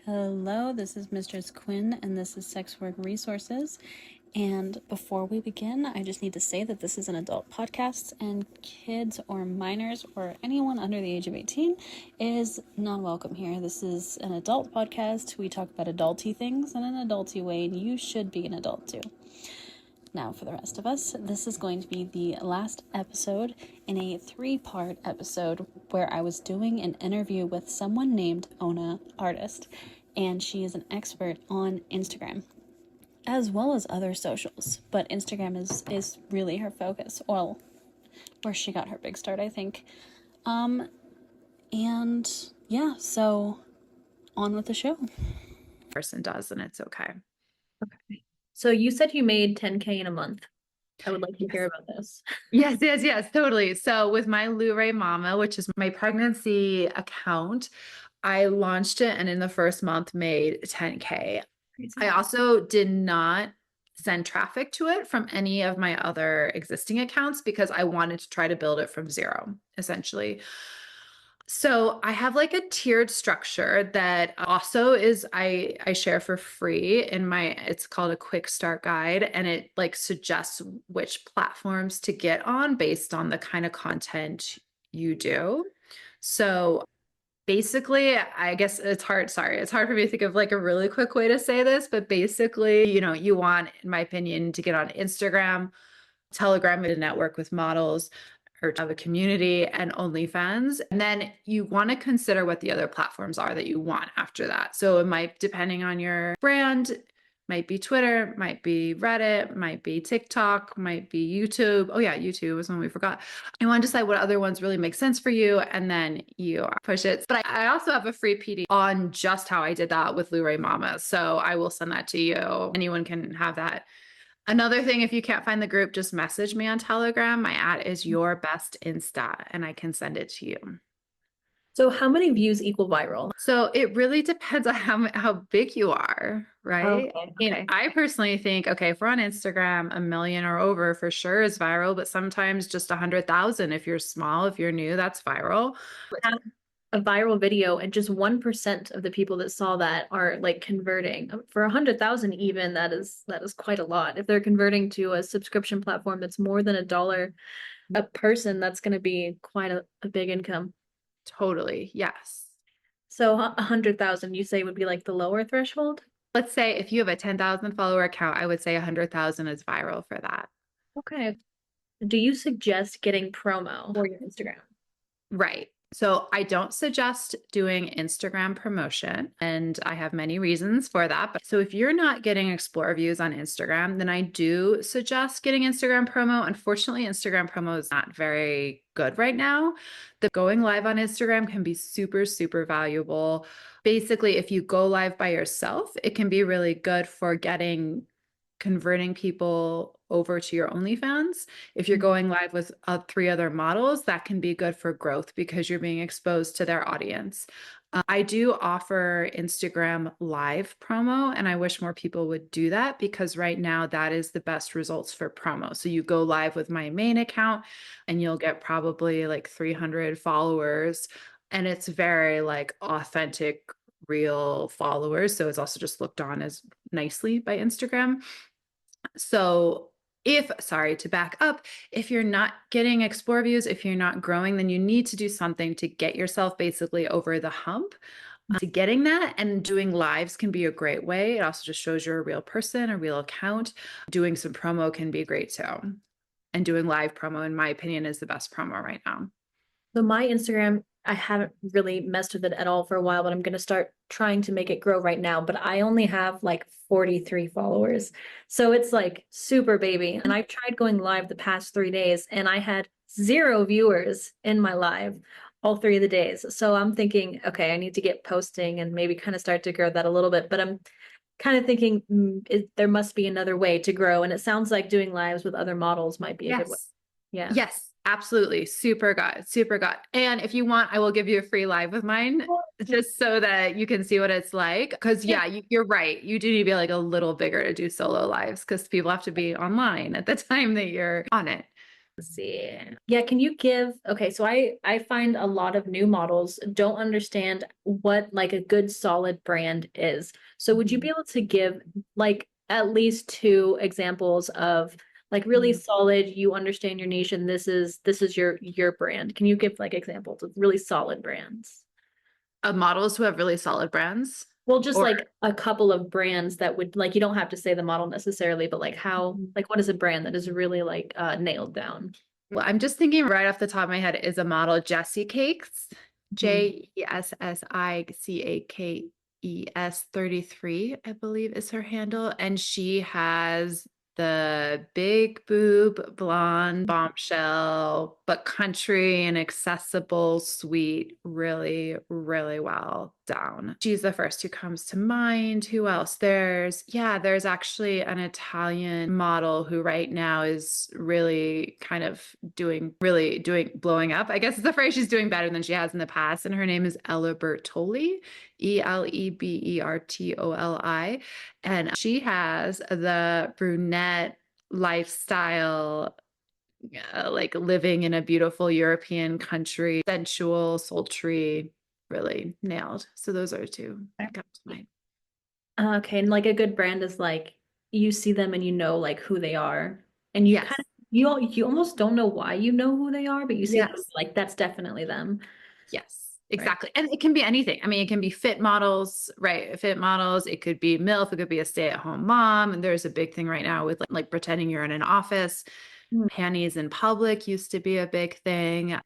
Hello, this is Mistress Quinn, and this is Sex Work Resources. And before we begin, I just need to say that this is an adult podcast, and kids or minors or anyone under the age of 18 is not welcome here. This is an adult podcast. We talk about adulty things in an adulty way, and you should be an adult too. Now, for the rest of us, this is going to be the last episode in a 3-part episode where I was doing an interview with someone named OnaArtist, and she is an expert on Instagram, as well as other socials, but Instagram is really her focus, well, where she got her big start, I think. And yeah, so on with the show. Person does, and it's okay. Okay. So you said you made 10K in a month. I would like to hear about this. Yes, totally. So with my Luray Mama, which is my pregnancy account, I launched it and in the first month made 10K. I also did not send traffic to it from any of my other existing accounts because I wanted to try to build it from zero, essentially. So I have like a tiered structure that also is I share for free in my, it's called a quick start guide, and it like suggests which platforms to get on based on the kind of content you do. So basically, I guess it's hard for me to think of like a really quick way to say this, but basically, you want, in my opinion, to get on Instagram, Telegram, to network with models, or to have a community, and OnlyFans. And then you want to consider what the other platforms are that you want after that. So it might, depending on your brand, might be Twitter, might be Reddit, might be TikTok, might be YouTube. Oh yeah, YouTube was one we forgot. You want to decide what other ones really make sense for you, and then you push it. But I also have a free PD on just how I did that with Luray Mama. So I will send that to you. Anyone can have that. Another thing, if you can't find the group, just message me on Telegram. My @ is your best Insta, and I can send it to you. So how many views equal viral? So it really depends on how big you are, right? Okay. I personally think, okay, if we're on Instagram, 1 million or over for sure is viral, but sometimes just 100,000. If you're small, if you're new, that's viral. Have a viral video and just 1% of the people that saw that are like converting. For 100,000 even, that is quite a lot. If they're converting to a subscription platform that's more than $1 a person, that's going to be quite a big income. Totally, yes. So 100,000 you say would be like the lower threshold? Let's say if you have a 10,000 follower account, I would say 100,000 is viral for that. Okay. Do you suggest getting promo for your Instagram? Right. So I don't suggest doing Instagram promotion, and I have many reasons for that. But so if you're not getting explore views on Instagram, then I do suggest getting Instagram promo. Unfortunately, Instagram promo is not very good right now. The going live on Instagram can be super, super valuable. Basically, if you go live by yourself, it can be really good for converting people over to your OnlyFans. If you're going live with 3 other models, that can be good for growth because you're being exposed to their audience. I do offer Instagram live promo, and I wish more people would do that because right now that is the best results for promo. So you go live with my main account and you'll get probably like 300 followers, and it's very like authentic, real followers. So it's also just looked on as nicely by Instagram. So to back up, if you're not getting explore views, if you're not growing, then you need to do something to get yourself basically over the hump to getting that. And doing lives can be a great way. It also just shows you're a real person, a real account. Doing some promo can be great too. And doing live promo, in my opinion, is the best promo right now. So my Instagram, I haven't really messed with it at all for a while, but I'm going to start trying to make it grow right now. But I only have like 43 followers. So it's like super baby. And I've tried going live the past 3 days and I had 0 viewers in my live all 3 of the days. So I'm thinking, okay, I need to get posting and maybe kind of start to grow that a little bit. But I'm kind of thinking there must be another way to grow. And it sounds like doing lives with other models might be a good way. Yeah. Yes, absolutely. Super good. And if you want, I will give you a free live with mine just so that you can see what it's like. Because you're right. You do need to be like a little bigger to do solo lives because people have to be online at the time that you're on it. Let's see. Yeah, can you give, okay, so I find a lot of new models don't understand what like a good solid brand is. So would you be able to give like at least two examples of like really solid, you understand your niche and this is your brand. Can you give like examples of really solid brands? Of models who have really solid brands? Well, just Or like a couple of brands that would like you don't have to say the model necessarily, but like how like what is a brand that is really like nailed down? well, I'm just thinking right off the top of my head is a model, Jessie Cakes, JESSICAKES 33, I believe is her handle. And she has the big boob blonde bombshell, but country and accessible, sweet, really, really well down. She's the first who comes to mind. Who else? There's actually an Italian model who right now is really kind of blowing up. I guess it's the phrase, she's doing better than she has in the past. And her name is Ella Bertoli, ELEBERTOLI. And she has the brunette lifestyle, like living in a beautiful European country, sensual, sultry, really nailed. So those are two that come to mind. Okay, and like a good brand is like you see them and you know like who they are, and you Yes. kind of you almost don't know why you know who they are, but you see them, Yes. like that's definitely them. Yes, exactly. And it can be anything. I mean, it can be fit models, right? Fit models. It could be MILF. It could be a stay-at-home mom. And there's a big thing right now with like pretending you're in an office. Mm. Panties in public used to be a big thing.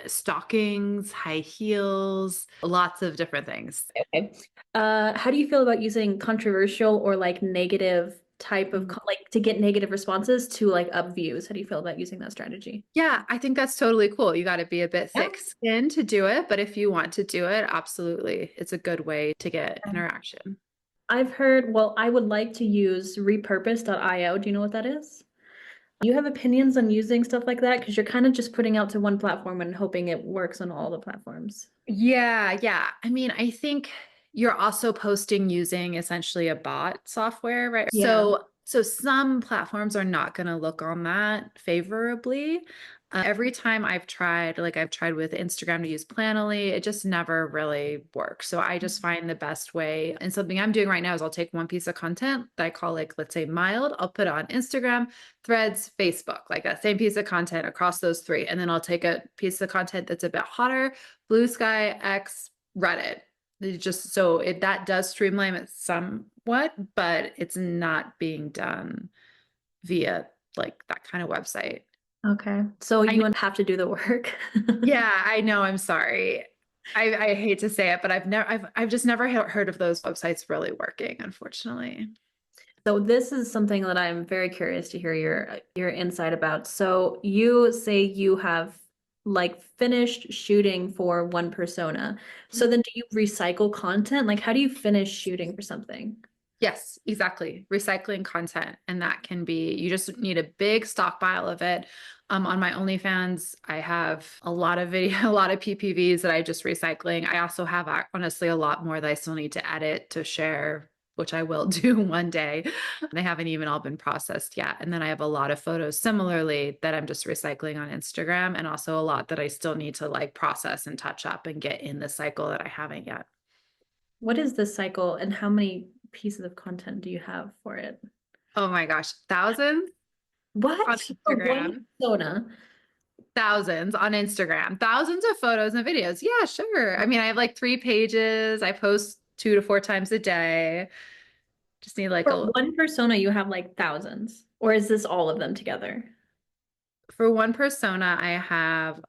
Stockings, high heels, lots of different things. Okay. How do you feel about using controversial or like negative type of like to get negative responses to like up views? How do you feel about using that strategy? Yeah, I think that's totally cool. You got to be a bit Yeah. thick-skinned to do it, but if you want to do it, absolutely. It's a good way to get interaction. I've heard, well, I would like to use repurpose.io. Do you know what that is? Do you have opinions on using stuff like that? Because you're kind of just putting out to one platform and hoping it works on all the platforms. Yeah. I mean, I think you're also posting using essentially a bot software, right? Yeah. So some platforms are not going to look on that favorably. Every time I've tried with Instagram to use Planoly, it just never really works. So I just find the best way, and something I'm doing right now is I'll take one piece of content that I call like, let's say mild, I'll put it on Instagram, Threads, Facebook, like that same piece of content across those three. And then I'll take a piece of content that's a bit hotter, Blue Sky, X, Reddit. That does streamline it somewhat, but it's not being done via like that kind of website. Okay. So you wouldn't have to do the work. Yeah, I know. I'm sorry. I hate to say it, but I've just never heard of those websites really working, unfortunately. So this is something that I'm very curious to hear your insight about. So you say you have like finished shooting for one persona. So then do you recycle content? Like how do you finish shooting for something? Yes, exactly. Recycling content. And that can be, you just need a big stockpile of it. On my OnlyFans, I have a lot of a lot of PPVs that I just recycling. I also have honestly a lot more that I still need to edit to share, which I will do one day. They haven't even all been processed yet. And then I have a lot of photos similarly that I'm just recycling on Instagram, and also a lot that I still need to like process and touch up and get in the cycle that I haven't yet. What is this cycle and how many pieces of content do you have for it? Oh my gosh, thousands What? on For one Instagram. persona? Thousands on Instagram, thousands of photos and videos. Yeah, sure. I mean, I have like 3 pages. I post 2 to 4 times a day. Just need like For one persona, you have like thousands, or is this all of them together? for one persona, I have,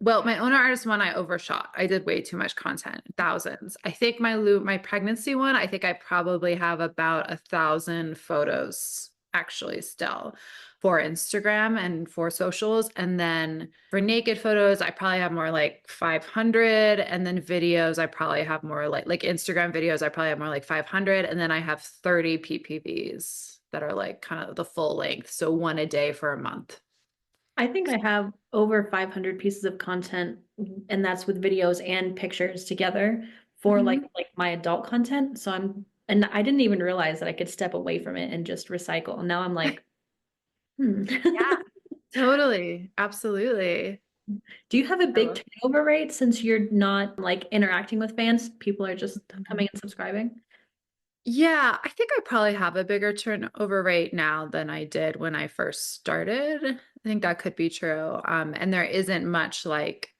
well, my OnaArtist one, I overshot. I did way too much content, thousands. I think my pregnancy one, I think I probably have about 1,000 photos actually still for Instagram and for socials. And then for naked photos, I probably have more like 500. And then videos, I probably have more like Instagram videos, I probably have more like 500. And then I have 30 PPVs that are like kind of the full length. So one a day for a month. I think I have over 500 pieces of content, and that's with videos and pictures together for like my adult content. And I didn't even realize that I could step away from it and just recycle. And now I'm like, Yeah. Totally. Absolutely. Do you have a I big love- turnover rate since you're not like interacting with fans? People are just coming and subscribing. Yeah, I think I probably have a bigger turnover rate now than I did when I first started. I think that could be true. And there isn't much like,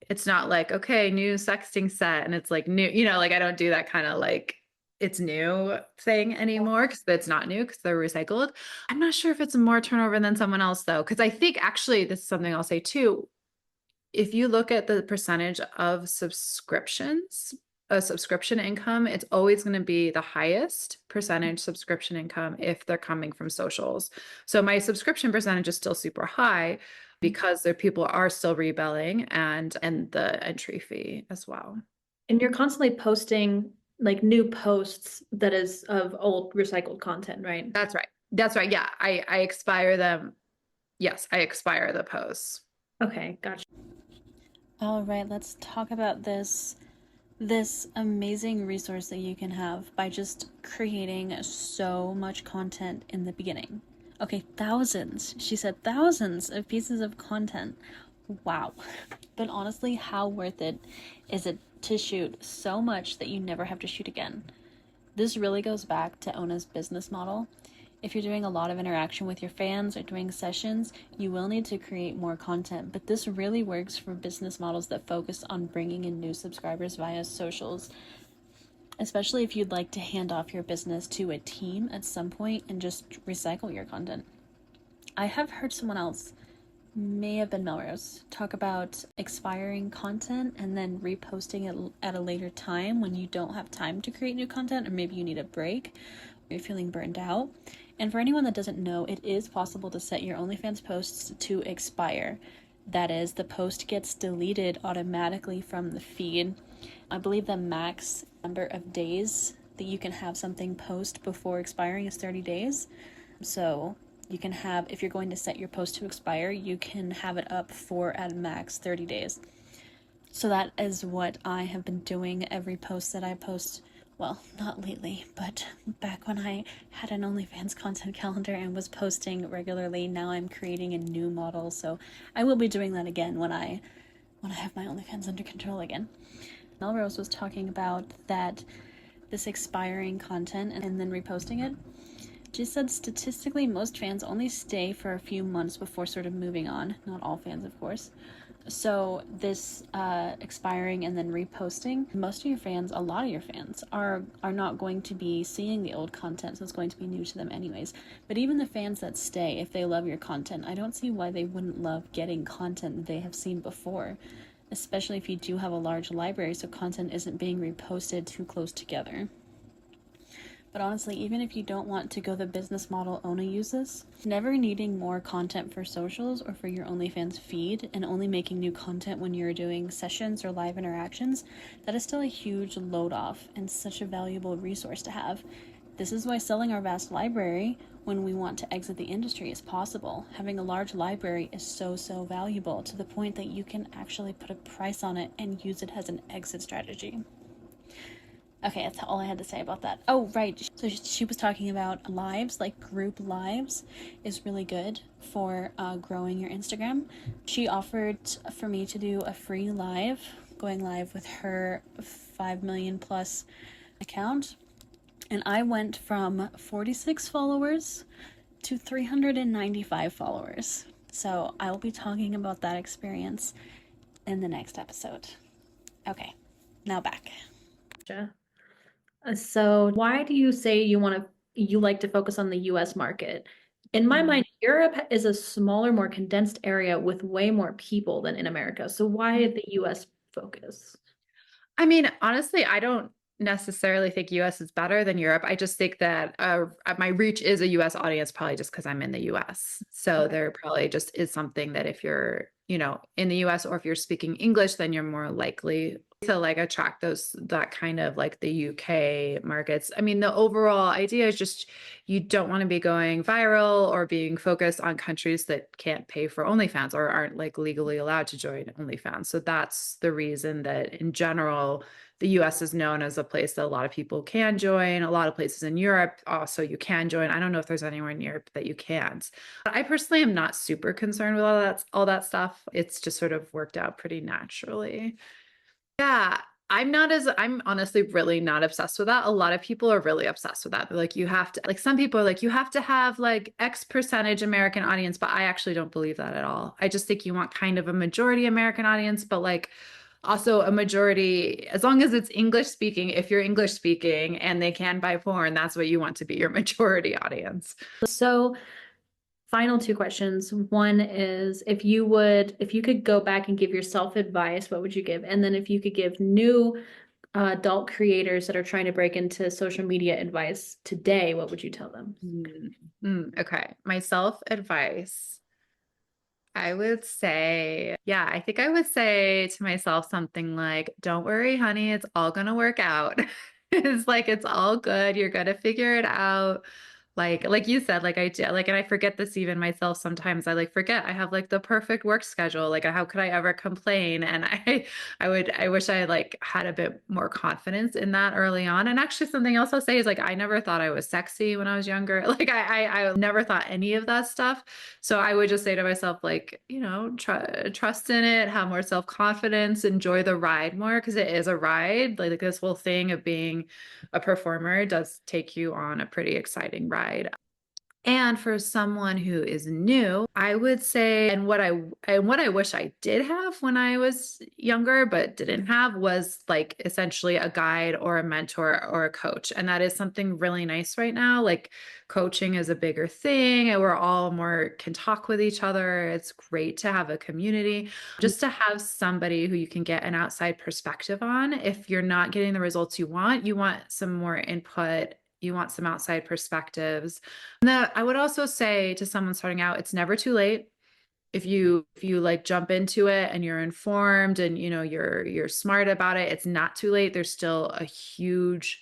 it's not like, okay, new sexting set and it's like new, like I don't do that kind of like it's new thing anymore because it's not new because they're recycled. I'm not sure if it's more turnover than someone else though, because I think actually this is something I'll say too. If you look at the percentage of subscriptions, a subscription income, it's always going to be the highest percentage subscription income if they're coming from socials. So my subscription percentage is still super high because there people are still rebelling and the entry fee as well. And you're constantly posting like new posts that is of old recycled content, right? That's right. That's right. Yeah, I expire them. Yes, I expire the posts. Okay, gotcha. All right, let's talk about this amazing resource that you can have by just creating so much content in the beginning. Okay, thousands. She said thousands of pieces of content. Wow. But honestly, how worth it is it to shoot so much that you never have to shoot again? This really goes back to ONA'S business model. If you're doing a lot of interaction with your fans or doing sessions, you will need to create more content, but this really works for business models that focus on bringing in new subscribers via socials, especially if you'd like to hand off your business to a team at some point and just recycle your content. I have heard someone else, may have been Melrose, talk about expiring content and then reposting it at a later time when you don't have time to create new content, or maybe you need a break, or you're feeling burned out. And for anyone that doesn't know, it is possible to set your OnlyFans posts to expire. That is, the post gets deleted automatically from the feed. I believe the max number of days that you can have something post before expiring is 30 days. So you can have, if you're going to set your post to expire, you can have it up for at max 30 days. So that is what I have been doing every post that I post. Well, not lately, but back when I had an OnlyFans content calendar and was posting regularly, now I'm creating a new model. So I will be doing that again when I have my OnlyFans under control again. Melrose was talking about that this expiring content and then reposting it. She said statistically most fans only stay for a few months before sort of moving on. Not all fans, of course. So this expiring and then reposting, most of your fans, a lot of your fans are not going to be seeing the old content, so it's going to be new to them anyways. But even the fans that stay, if they love your content, I don't see why they wouldn't love getting content that they have seen before, especially if you do have a large library so content isn't being reposted too close together. But honestly, even if you don't want to go the business model Ona uses, never needing more content for socials or for your OnlyFans feed and only making new content when you're doing sessions or live interactions, that is still a huge load off and such a valuable resource to have. This is why selling our vast library when we want to exit the industry is possible. Having a large library is so valuable to the point that you can actually put a price on it and use it as an exit strategy. Okay, that's all I had to say about that. Oh, right. So she was talking about lives, like group lives, is really good for growing your Instagram. She offered for me to do a free live, going live with her 5 million plus account. And I went from 46 followers to 395 followers. So I will be talking about that experience in the next episode. Okay, now back. Gotcha. So why do you say you like to focus on the US market? In my mind, Europe is a smaller, more condensed area with way more people than in America. So why the US focus? I mean, honestly, I don't necessarily think US is better than Europe. I just think that my reach is a US audience, probably just because I'm in the US. So Okay. there probably just is something that if you're, in the US or if you're speaking English, then you're more likely to like attract that kind of like the UK markets. I mean, the overall idea is just you don't want to be going viral or being focused on countries that can't pay for OnlyFans or aren't like legally allowed to join OnlyFans. So that's the reason that in general, the US is known as a place that a lot of people can join. A lot of places in Europe also you can join. I don't know if there's anywhere in Europe that you can't. But I personally am not super concerned with all that stuff. It's just sort of worked out pretty naturally. Yeah, I'm honestly really not obsessed with that. A lot of people are really obsessed with that. They're like, you have to, like, some people are like, you have to have like X percentage American audience, but I actually don't believe that at all. I just think you want kind of a majority American audience, but like also a majority, as long as it's English speaking, if you're English speaking and they can buy porn, that's what you want to be your majority audience. So final two questions. One is if you could go back and give yourself advice, what would you give? And then if you could give new adult creators that are trying to break into social media advice today, what would you tell them? Okay. Myself advice. I would say, yeah, I think I would say to myself something like, don't worry, honey, it's all going to work out. It's like, it's all good. You're going to figure it out. Like you said, like I do, like, and I forget this even myself sometimes. I like forget I have like the perfect work schedule. Like, how could I ever complain? And I wish I like had a bit more confidence in that early on. And actually, something else I'll say is like, I never thought I was sexy when I was younger. Like, I never thought any of that stuff. So I would just say to myself, like, trust in it, have more self-confidence, enjoy the ride more because it is a ride. Like this whole thing of being a performer does take you on a pretty exciting ride. And for someone who is new, I would say, and what I wish I did have when I was younger, but didn't have was like essentially a guide or a mentor or a coach. And that is something really nice right now. Like coaching is a bigger thing and we're all more can talk with each other. It's great to have a community, just to have somebody who you can get an outside perspective on. If you're not getting the results you want some more input. You want some outside perspectives. And then I would also say to someone starting out, it's never too late. If you like jump into it and you're informed and you're smart about it, it's not too late. There's still huge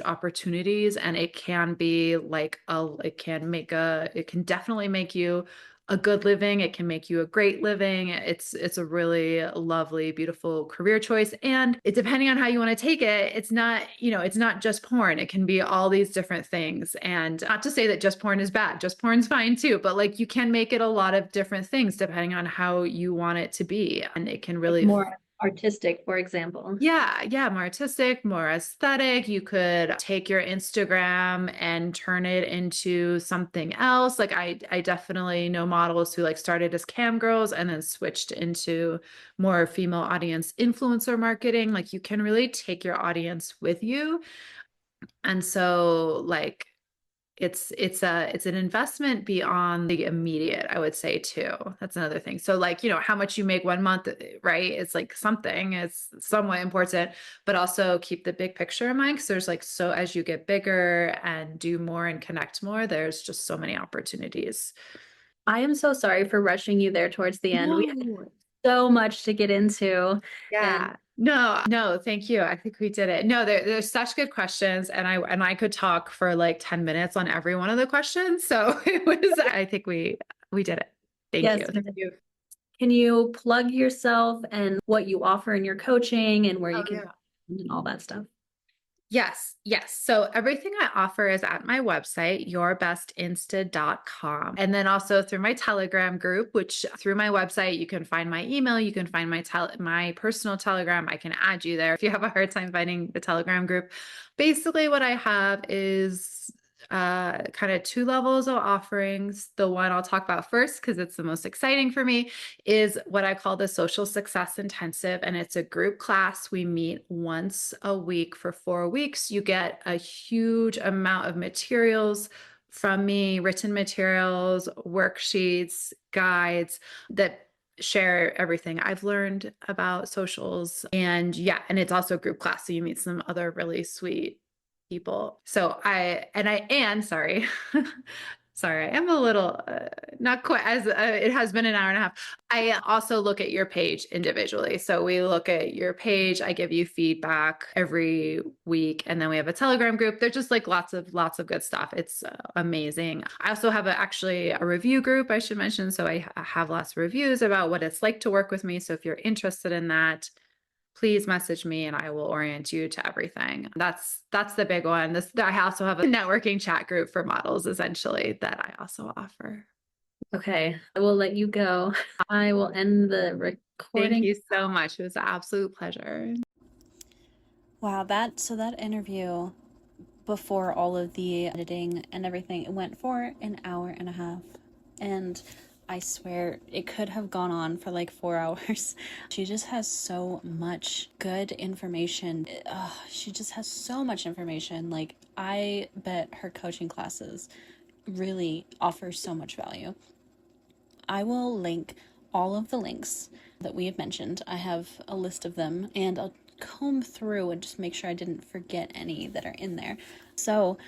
opportunities and it can be like it can definitely make you a good living. It can make you a great living. It's a really lovely, beautiful career choice. And it depending on how you want to take it, it's not just porn. It can be all these different things. And not to say that just porn is bad. Just porn's fine too, but like you can make it a lot of different things depending on how you want it to be. And it can really More artistic, for example. Yeah, more artistic, more aesthetic. You could take your Instagram and turn it into something else. Like I definitely know models who like started as cam girls and then switched into more female audience influencer marketing. Like you can really take your audience with you. And so like it's an investment beyond the immediate, I would say too. That's another thing. So like, how much you make 1 month, right? It's like it's somewhat important, but also keep the big picture in mind. Cause there's like, so as you get bigger and do more and connect more, there's just so many opportunities. I am so sorry for rushing you there towards the end. We had so much to get into. Yeah. And No, thank you. I think we did it. No, there's such good questions and I could talk for like 10 minutes on every one of the questions. So I think we did it. Thank yes, you. Thank you. can you plug yourself and what you offer in your coaching and where you can Yeah. and all that stuff? Yes. So everything I offer is at my website, yourbestinsta.com. And then also through my Telegram group, which through my website, you can find my email, you can find my personal Telegram. I can add you there if you have a hard time finding the Telegram group. Basically, what I have is kind of two levels of offerings. The one I'll talk about first, because it's the most exciting for me, is what I call the Social Success Intensive. And it's a group class. We meet once a week for 4 weeks. You get a huge amount of materials from me, written materials, worksheets, guides that share everything I've learned about socials. And it's also a group class. So you meet some other really sweet people. So sorry, Sorry, I'm a little not quite as it has been an hour and a half. I also look at your page individually. So we look at your page. I give you feedback every week, and then we have a Telegram group. There's just like lots of good stuff. It's amazing. I also have actually a review group I should mention. So I have lots of reviews about what it's like to work with me. So if you're interested in that, please message me and I will orient you to everything. That's the big one. I also have a networking chat group for models essentially that I also offer. Okay, I will let you go. I will end the recording. Thank you so much. It was an absolute pleasure. Wow, that interview before all of the editing and everything, it went for an hour and a half. And I swear it could have gone on for like 4 hours. She just has so much good information. She just has so much information. Like, I bet her coaching classes really offer so much value. I will link all of the links that we have mentioned. I have a list of them, and I'll comb through and just make sure I didn't forget any that are in there. So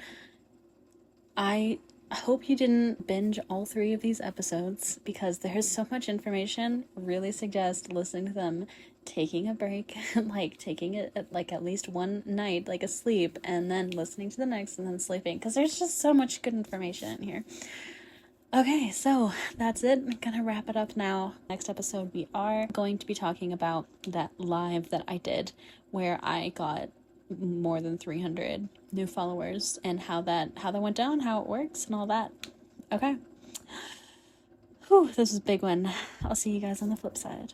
I hope you didn't binge all 3 of these episodes because there's so much information. Really suggest listening to them, taking a break, like taking it at least one night, like a sleep, and then listening to the next and then sleeping, because there's just so much good information in here. Okay, so that's it. I'm gonna wrap it up now. Next episode, we are going to be talking about that live that I did where I got more than 300 new followers and how that went down, how it works, and all that. Okay. Whew, this was a big one. I'll see you guys on the flip side.